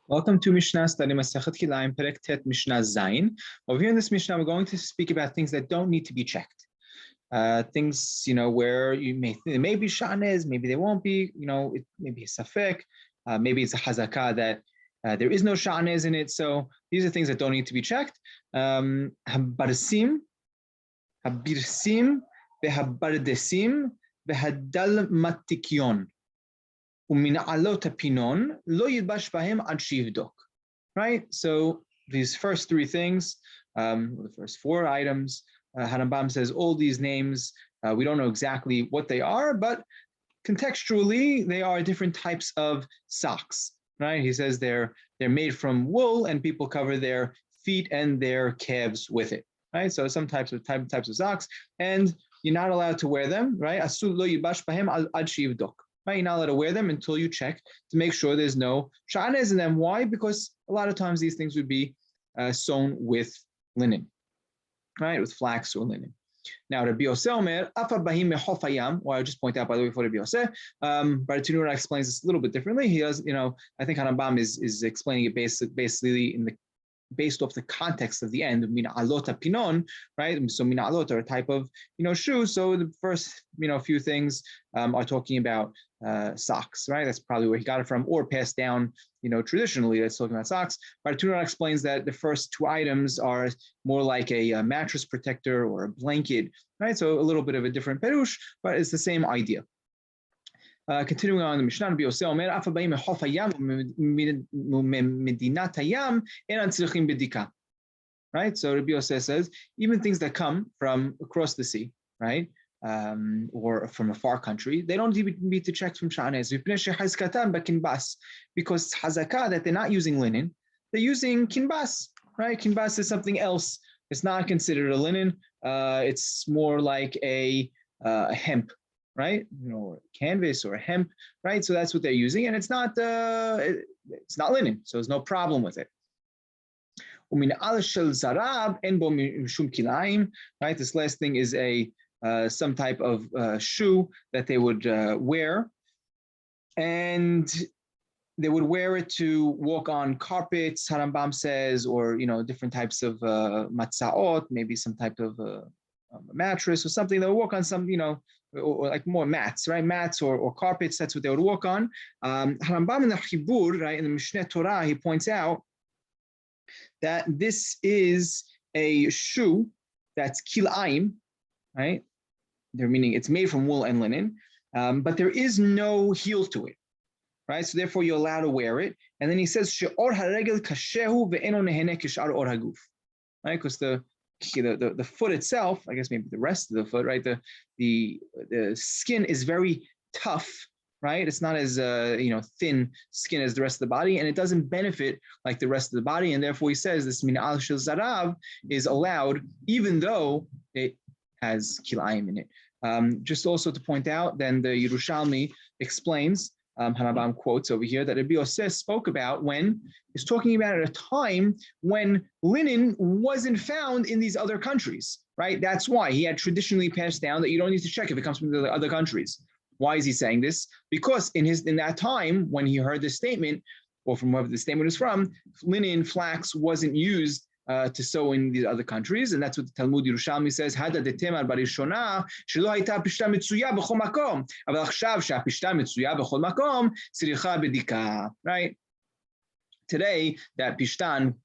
Welcome to Mishna study Masechet Kilayim Perek Tet Mishna Zayin. Over here in this Mishnah, we're going to speak about things that don't need to be checked. Things, where there may be sha'anez, maybe there won't be. It may be a safek, maybe it's a hazakah that there is no sha'anez in it. So these are things that don't need to be checked. Habirsim, vehabardesim, vehadal matikyon. Right? So these first three things, the first four items, Harambam says all these names, we don't know exactly what they are, but contextually, they are different types of socks. Right? He says they're made from wool and people cover their feet and their calves with it. Right? So some types of socks, and you're not allowed to wear them, right? Right? You're not allowed to wear them until you check to make sure there's no sha'anez in them. Why? Because a lot of times these things would be sewn with linen, right? With flax or linen. Now, Rabbi Yosef Omer, Afar Bahim Mechof Hayam, or I'll just point out by the way for Rabbi Yosef, but Tanura explains this a little bit differently. He does, I think Harambam is explaining it basically based off the context of the end of mina alota pinon, right? So mina alot are a type of shoe. So the first few things are talking about socks, right? That's probably where he got it from, or passed down traditionally. That's talking about socks. But Tunra explains that the first two items are more like a mattress protector or a blanket, right? So a little bit of a different perush, but it's the same idea. Continuing on the Mishna, Rabbi Yosef Omer, Afa ba'im mechof hayam medinat hayam enan tzrichim bedika. Right? So Rabbi Yosef says, even things that come from across the sea, right, or from a far country, they don't even need to check from sha'anez. Because hazakah, that they're not using linen, they're using kinbas, right? Kinbas is something else. It's not considered a linen. It's more like a hemp, right? Canvas or hemp, right? So that's what they're using, and it's not linen, so there's no problem with it. Right? This last thing is some type of shoe that they would wear, and they would wear it to walk on carpets, Harambam says, or different types of matzaot, maybe some type of mattress or something. They would walk on some, or like more mats, right? Mats or carpets, that's what they would walk on. Harambam in the Chibur, right, in the Mishneh Torah, he points out that this is a shoe that's Kilayim, right? Meaning it's made from wool and linen, but there is no heel to it, right? So therefore you're allowed to wear it. And then he says, She'or haregel kashehu ve'eno nehene kishar or haguf, right? Because the foot itself, I guess maybe the rest of the foot, right? The skin is very tough, right? It's not as thin skin as the rest of the body, and it doesn't benefit like the rest of the body. And therefore, he says this min al shel zarav is allowed, even though it has kilayim in it. Just also to point out, then the Yerushalmi explains. Harambam quotes over here that Rabbi Yosef spoke about when he's talking about at a time when linen wasn't found in these other countries, right? That's why he had traditionally passed down that you don't need to check if it comes from the other countries. Why is he saying this? Because in that time when he heard this statement, or from wherever the statement is from, linen, flax wasn't used to sew in these other countries, and that's what the Talmud Yerushalmi says. Hada detemar barishona shelo hayta pishta mitzuya b'chol makom, aval achshav she'apishta mitzuya b'chol makom tzricha bedika. Right? Today, that pishtan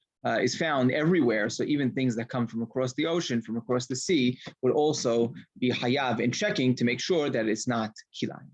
is found everywhere, so even things that come from across the ocean, from across the sea, would also be hayav in checking to make sure that it's not kilayim.